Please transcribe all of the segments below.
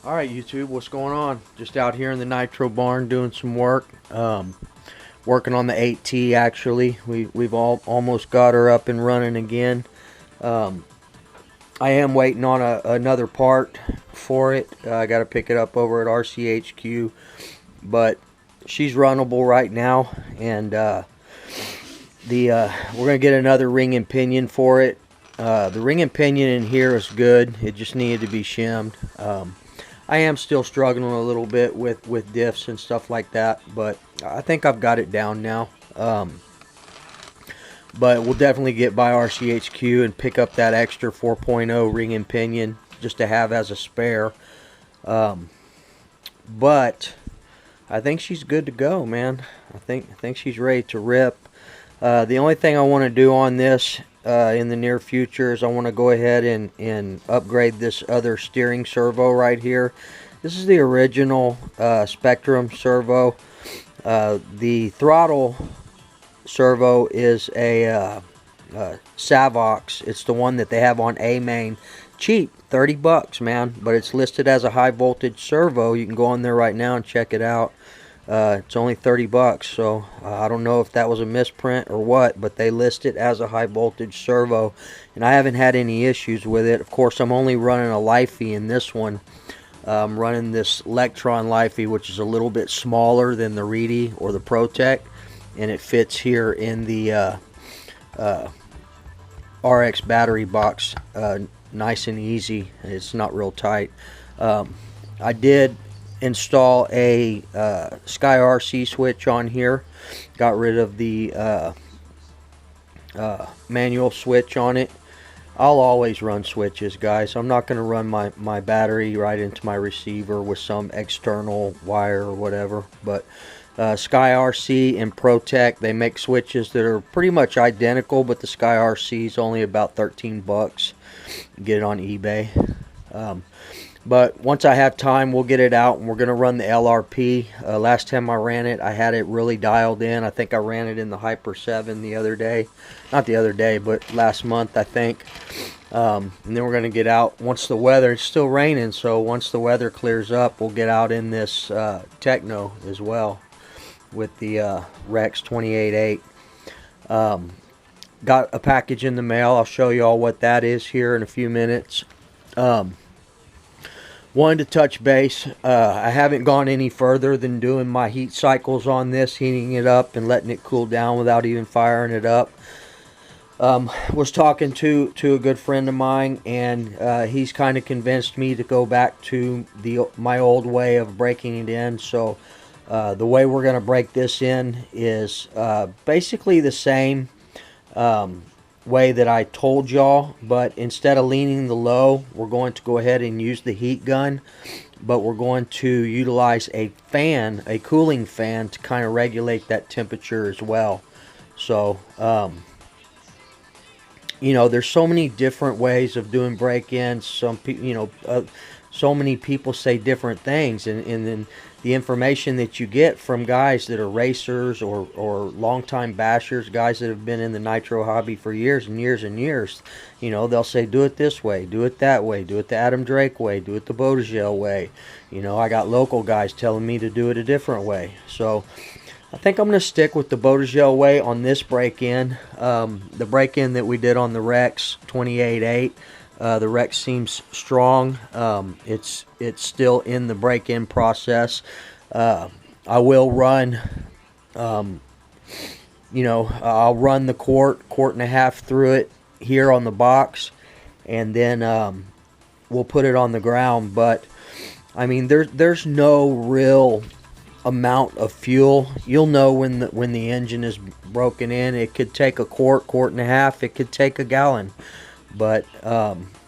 Alright YouTube, what's going on? Just out here in the Nitro barn doing some work. Working on the 8T actually. We've almost got her up and running again. I am waiting on another part for it. I got to pick it up over at RCHQ. But she's runnable right now. And we're going to get another ring and pinion for it. The ring and pinion in here is good. It just needed to be shimmed. I am still struggling a little bit with diffs and stuff like that, but I think I've got it down now. But we'll definitely get by RCHQ and pick up that extra 4.0 ring and pinion just to have as a spare. But I think she's good to go, man. I think she's ready to rip. The only thing I want to do on this in the near future is I want to go ahead and upgrade this other steering servo right here. This is the original Spectrum servo. The throttle servo is a Savox. It's the one that they have on A main. Cheap, 30 bucks, man, but it's listed as a high voltage servo. You can go on there right now and check it out. It's only 30 bucks, so I don't know if that was a misprint or what, but they list it as a high voltage servo, and I haven't had any issues with it. Of course, I'm only running a Lifey in this one. I'm running this Electron Lifey, which is a little bit smaller than the Reedy or the ProTech, and it fits here in the RX battery box nice and easy. It's not real tight. I did install a Sky RC switch on here. Got rid of the manual switch on it. I'll always run switches, guys. I'm not going to run my battery right into my receiver with some external wire or whatever. But Sky RC and ProTech, they make switches that are pretty much identical, but the Sky RC is only about 13 bucks. Get it on eBay. But once I have time, we'll get it out, and we're going to run the LRP. Last time I ran it, I had it really dialed in. I think I ran it in the Hyper 7 the other day. Not the other day, but last month, I think. And then we're going to get out once the weather, it's still raining, so once the weather clears up, we'll get out in this Techno as well with the Rex 28.8. Got a package in the mail. I'll show you all what that is here in a few minutes. Wanted to touch base. I haven't gone any further than doing my heat cycles on this, heating it up and letting it cool down without even firing it up. Was talking to a good friend of mine, and he's kind of convinced me to go back to my old way of breaking it in. So the way we're going to break this in is basically the same way that I told y'all, but instead of leaning the low, we're going to go ahead and use the heat gun, but we're going to utilize a fan, a cooling fan, to kind of regulate that temperature as well. So you know, there's so many different ways of doing break-ins. Some people, you know, so many people say different things, and then the information that you get from guys that are racers or longtime bashers, guys that have been in the Nitro hobby for years and years and years, you know, they'll say, do it this way, do it that way, do it the Adam Drake way, do it the Bodegel way. You know, I got local guys telling me to do it a different way. So I think I'm going to stick with the Bodegel way on this break-in. The break-in that we did on the Rex 28.8. The Rex seems strong. It's still in the break-in process. I will run, you know, I'll run the quart and a half through it here on the box, and then we'll put it on the ground. But I mean, there's no real amount of fuel. You'll know when the engine is broken in. It could take a quart and a half. It could take a gallon. But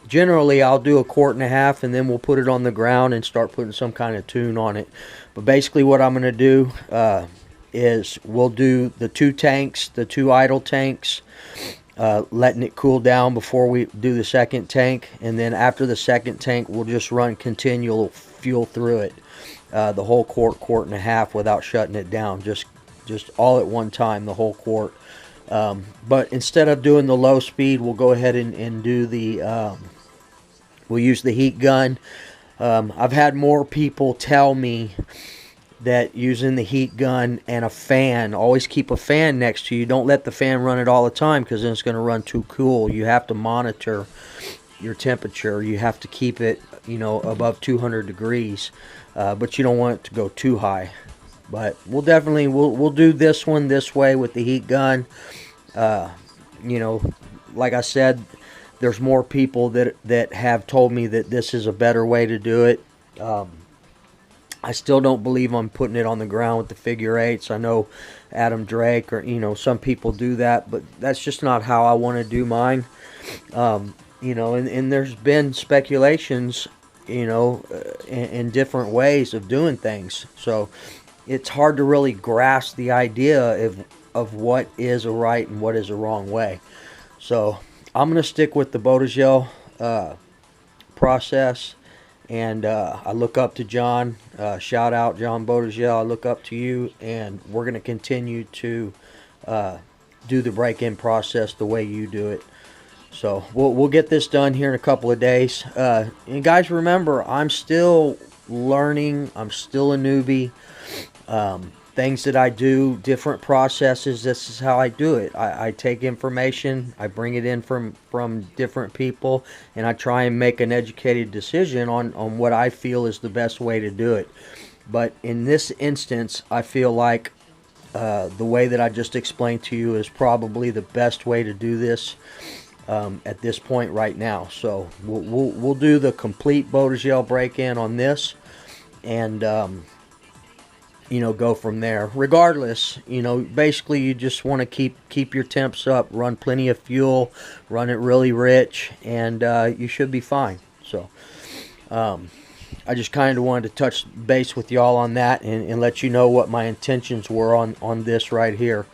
generally I'll do a quart and a half, and then we'll put it on the ground and start putting some kind of tune on it. But basically what I'm going to do is we'll do the two tanks, the two idle tanks, letting it cool down before we do the second tank, and then after the second tank we'll just run continual fuel through it, the whole quart and a half without shutting it down, just all at one time, the whole quart. But instead of doing the low speed, we'll go ahead and do the we'll use the heat gun, I've had more people tell me that using the heat gun and a fan, always keep a fan next to you. Don't let the fan run it all the time, because then it's going to run too cool. You have to monitor your temperature. You have to keep it, you know, above 200 degrees, but you don't want it to go too high. But we'll definitely we'll do this one this way with the heat gun. You know, like I said, there's more people that have told me that this is a better way to do it. I still don't believe I'm putting it on the ground with the figure eights. I know Adam Drake, or, you know, some people do that, but that's just not how I want to do mine. You know, and there's been speculations, you know, in different ways of doing things. So it's hard to really grasp the idea of what is a right and what is a wrong way. So I'm going to stick with the Botagel process. And I look up to John. Shout out John Botagel. I look up to you, and we're going to continue to do the break-in process the way you do it. So we'll get this done here in a couple of days. And guys, remember, I'm still learning. I'm still a newbie. Things that I do, different processes, this is how I do it. I take information, I bring it in from different people, and I try and make an educated decision on what I feel is the best way to do it. But in this instance, I feel like the way that I just explained to you is probably the best way to do this at this point right now. So we'll do the complete Botagel break-in on this, and you know, go from there. Regardless, you know, basically you just want to keep your temps up, run plenty of fuel, run it really rich, and you should be fine. So I just kind of wanted to touch base with y'all on that, and let you know what my intentions were on this right here.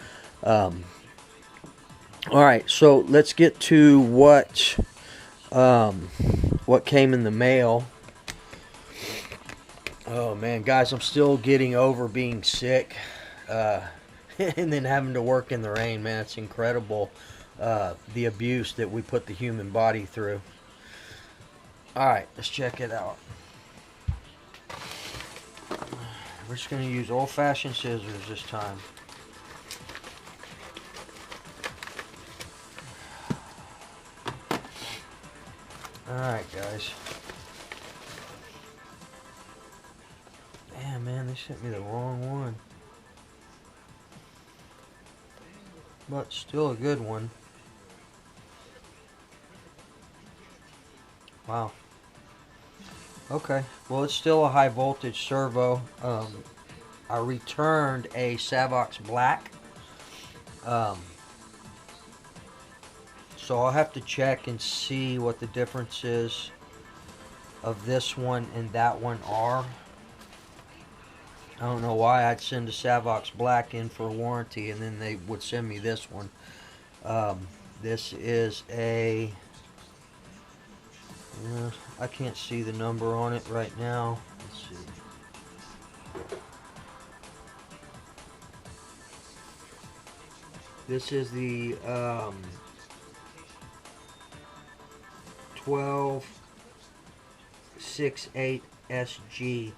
All right, so let's get to what came in the mail. Oh man, guys, I'm still getting over being sick, and then having to work in the rain. Man, it's incredible, the abuse that we put the human body through. Alright, let's check it out. We're just going to use old-fashioned scissors this time. Alright, guys. Damn, man, they sent me the wrong one. But still a good one. Wow. Okay, well, it's still a high voltage servo. I returned a Savox Black. So I'll have to check and see what the differences of this one and that one are. I don't know why I'd send a Savox Black in for warranty and then they would send me this one. This is a... I can't see the number on it right now. Let's see. This is the 1268 SG.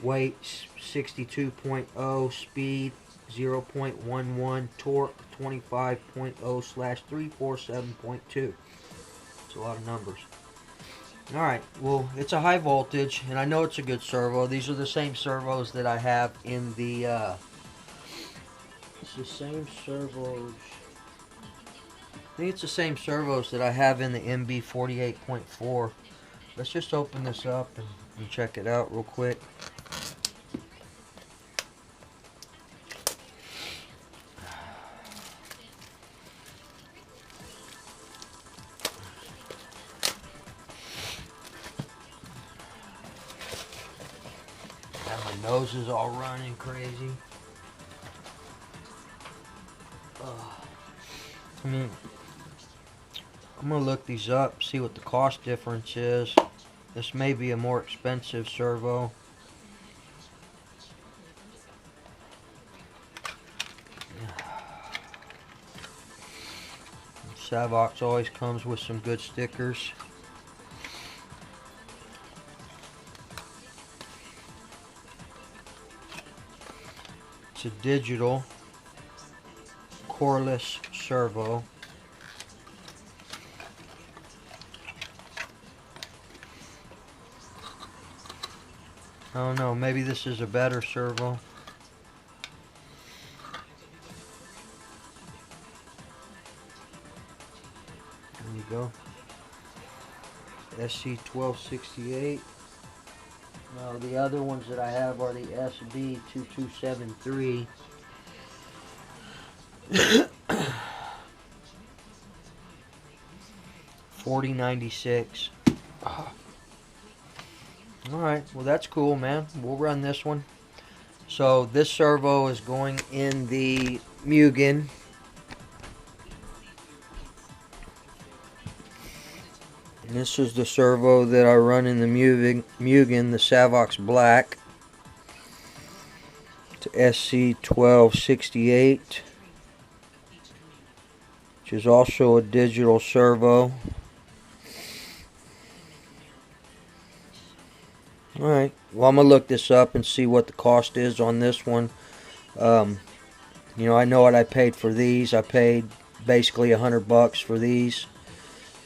Weight 62.0, speed 0.11, torque 25.0/347.2. It's a lot of numbers. Alright, well, it's a high voltage, and I know it's a good servo. These are the same servos that I have in the, it's the same servos. I think it's the same servos that I have in the MB48.4. Let's just open this up and check it out real quick. My nose is all running crazy. I mean, I'm gonna look these up, see what the cost difference is. This may be a more expensive servo. Savox always comes with some good stickers. It's a digital coreless servo. I don't know, maybe this is a better servo. There you go. SC1268. Now the other ones that I have are the SB2273. 4096. Alright, well that's cool, man. We'll run this one. So this servo is going in the Mugen. And this is the servo that I run in the Mugen, the Savox Black. It's SC1268, which is also a digital servo. Alright, well I'm going to look this up and see what the cost is on this one. You know, I know what I paid for these. I paid basically $100 for these.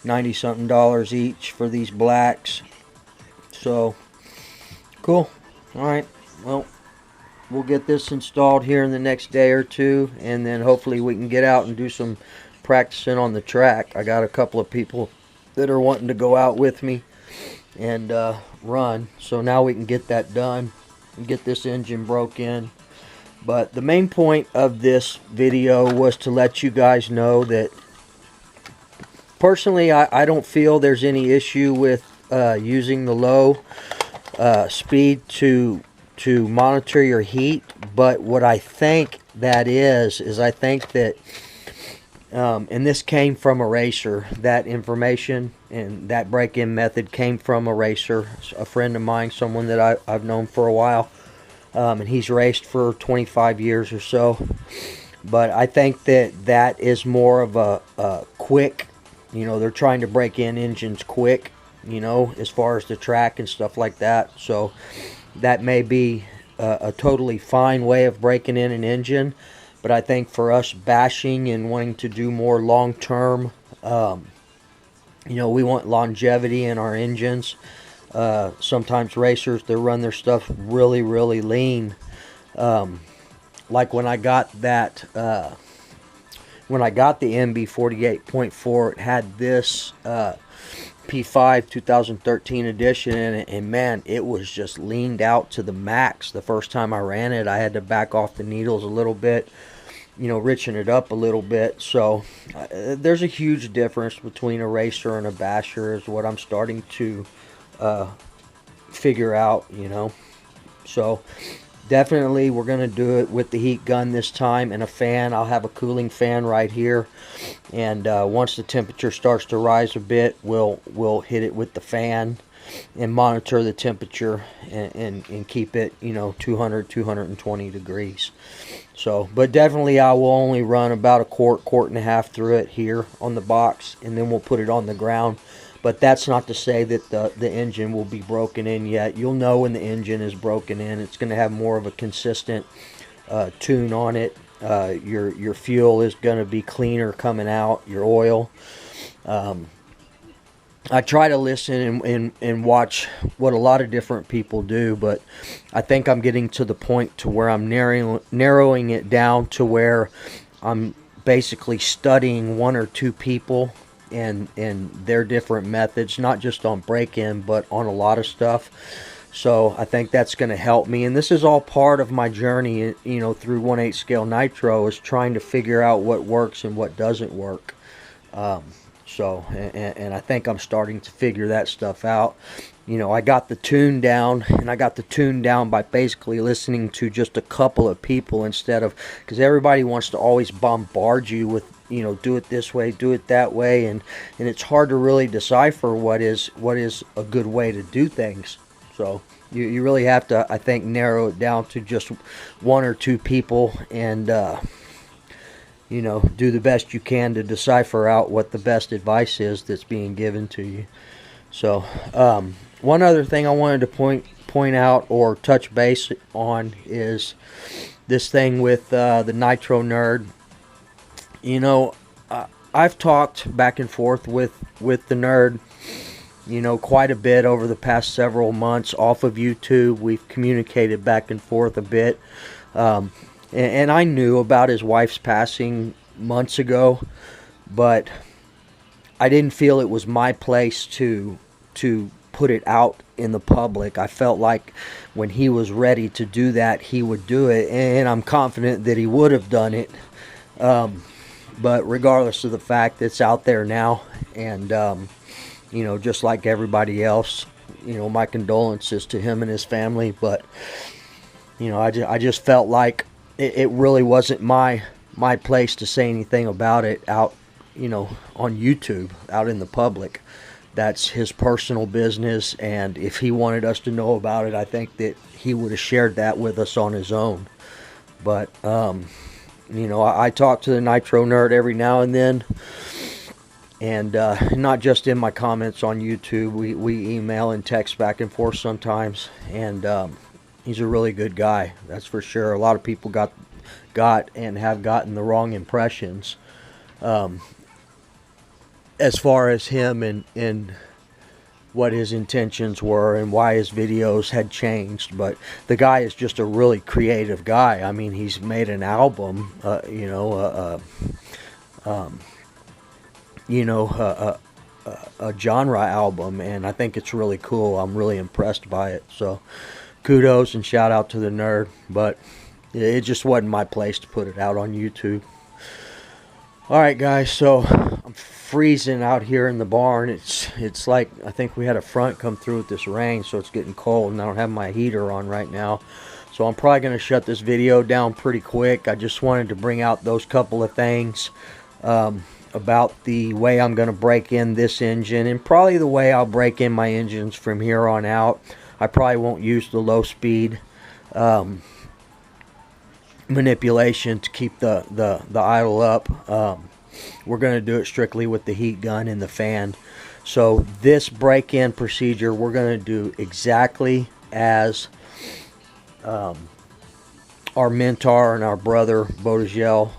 90 something dollars each for these blacks. So, cool. Alright, well, we'll get this installed here in the next day or two. And then hopefully we can get out and do some practicing on the track. I got a couple of people that are wanting to go out with me and run, so now we can get that done and get this engine broke in. But the main point of this video was to let you guys know that personally I don't feel there's any issue with using the low speed to monitor your heat. But what I think that is I think that and this came from a racer. That information and that break-in method came from a racer, a friend of mine, someone that I've known for a while, and he's raced for 25 years or so. But I think that is more of a quick, you know, they're trying to break in engines quick, you know, as far as the track and stuff like that. So that may be a totally fine way of breaking in an engine. But I think for us bashing and wanting to do more long-term, you know, we want longevity in our engines. Sometimes racers, they run their stuff really, really lean. Like when I got that, when I got the MB48.4, it had this P5 2013 edition in it, and man, it was just leaned out to the max. The first time I ran it, I had to back off the needles a little bit, you know, riching it up a little bit. So there's a huge difference between a racer and a basher, is what I'm starting to figure out, you know. So definitely we're going to do it with the heat gun this time and a fan. I'll have a cooling fan right here, and once the temperature starts to rise a bit, we'll hit it with the fan and monitor the temperature and keep it, you know, 220 degrees. So, but definitely I will only run about a quart and a half through it here on the box, and then we'll put it on the ground. But that's not to say that the engine will be broken in yet. You'll know when the engine is broken in. It's going to have more of a consistent tune on it. Your fuel is going to be cleaner coming out, your oil. I try to listen and watch what a lot of different people do, but I think I'm getting to the point to where I'm narrowing it down to where I'm basically studying one or two people and their different methods, not just on break-in, but on a lot of stuff. So I think that's going to help me, and this is all part of my journey, you know, through 1/8 scale Nitro, is trying to figure out what works and what doesn't work. So I think I'm starting to figure that stuff out. You know, I got the tune down, and I got the tune down by basically listening to just a couple of people instead of, because everybody wants to always bombard you with, you know, do it this way, do it that way, and it's hard to really decipher what is a good way to do things. So you really have to, I think, narrow it down to just one or two people, and you know, do the best you can to decipher out what the best advice is that's being given to you. So one other thing I wanted to point out or touch base on is this thing with the Nitro Nerd. You know, I've talked back and forth with the Nerd, you know, quite a bit over the past several months off of YouTube. We've communicated back and forth a bit. And I knew about his wife's passing months ago, but I didn't feel it was my place to put it out in the public. I felt like when he was ready to do that, he would do it, and I'm confident that he would have done it. But regardless of the fact, it's out there now, and you know, just like everybody else, you know, my condolences to him and his family. But you know, I just felt like it really wasn't my place to say anything about it out, you know, on YouTube, out in the public. That's his personal business, and if he wanted us to know about it, I think that he would have shared that with us on his own. But you know, I talk to the Nitro Nerd every now and then, and not just in my comments on YouTube. We email and text back and forth sometimes, and he's a really good guy, that's for sure. A lot of people got and have gotten the wrong impressions as far as him and what his intentions were and why his videos had changed. But the guy is just a really creative guy. I mean, he's made an album, you know, a genre album, and I think it's really cool. I'm really impressed by it. So kudos and shout out to the Nerd, but it just wasn't my place to put it out on YouTube. Alright guys, so I'm freezing out here in the barn. It's like, I think we had a front come through with this rain, so it's getting cold, and I don't have my heater on right now. So I'm probably going to shut this video down pretty quick. I just wanted to bring out those couple of things about the way I'm going to break in this engine, and probably the way I'll break in my engines from here on out. I probably won't use the low speed manipulation to keep the idle up. We're going to do it strictly with the heat gun and the fan. So this break-in procedure, we're going to do exactly as our mentor and our brother Bodegel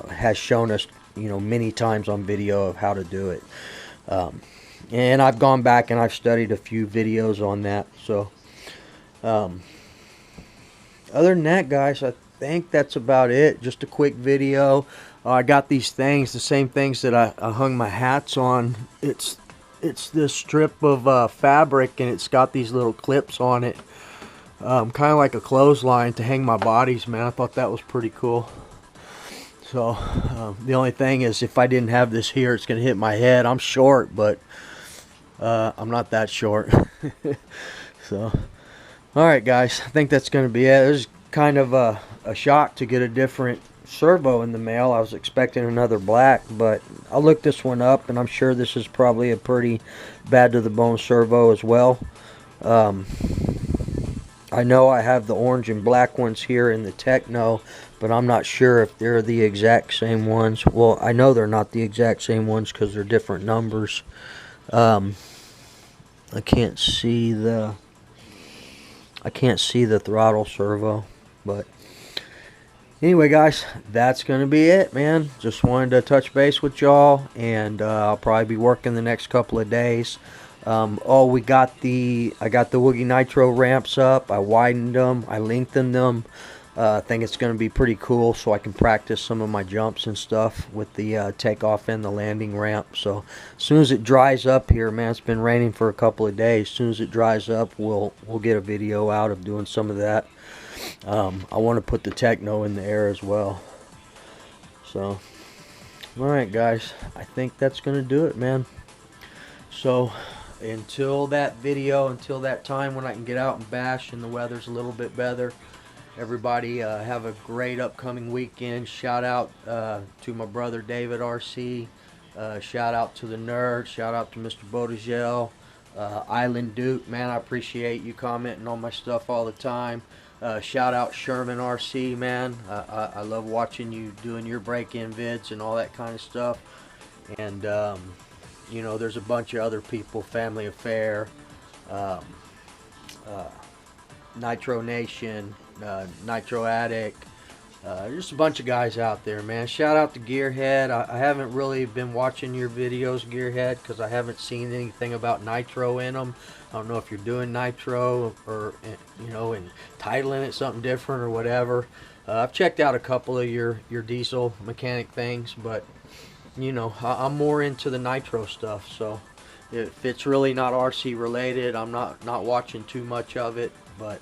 has shown us, you know, many times on video of how to do it. And I've gone back and I've studied a few videos on that. So other than that, guys, I think that's about it. Just a quick video. I got these things, the same things that I hung my hats on. It's this strip of fabric, and it's got these little clips on it, kind of like a clothesline to hang my bodies. Man, I thought that was pretty cool. So the only thing is, if I didn't have this here, it's gonna hit my head. I'm short, but I'm not that short. So alright guys, I think that's gonna be it. It was kind of a shock to get a different servo in the mail. I was expecting another black, but I'll look this one up, and I'm sure this is probably a pretty bad to the bone servo as well. I know I have the orange and black ones here in the Techno, but I'm not sure if they're the exact same ones. Well, I know they're not the exact same ones because they're different numbers. I can't see the throttle servo, but anyway guys, that's gonna be it, man. Just wanted to touch base with y'all, and I'll probably be working the next couple of days. Oh, I got the Woogie Nitro ramps up. I widened them, I lengthened them. I think it's going to be pretty cool, so I can practice some of my jumps and stuff with the takeoff and the landing ramp. So as soon as it dries up here, man, it's been raining for a couple of days. As soon as it dries up, we'll get a video out of doing some of that. I want to put the Techno in the air as well. So alright guys, I think that's going to do it, man. So until that video, until that time when I can get out and bash and the weather's a little bit better, everybody have a great upcoming weekend. Shout out to my brother David RC. Shout out to the Nerd. Shout out to Mr. Bodegel. Island Duke, man, I appreciate you commenting on my stuff all the time. Shout out Sherman RC, man. I love watching you doing your break-in vids and all that kind of stuff. And you know, there's a bunch of other people, Family Affair, Nitro Nation, Nitro Addict, Just a bunch of guys out there, man. Shout out to Gearhead. I haven't really been watching your videos, Gearhead, because I haven't seen anything about Nitro in them. I don't know if you're doing Nitro or, you know, and titling it something different or whatever. I've checked out a couple of your diesel mechanic things, but, you know, I'm more into the Nitro stuff. So if it's really not RC related, I'm not watching too much of it, but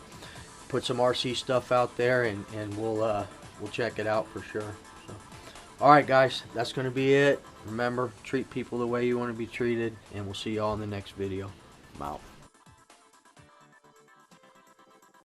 put some RC stuff out there, and we'll check it out for sure. So, all right, guys, that's going to be it. Remember, treat people the way you want to be treated, and we'll see y'all in the next video. I'm out.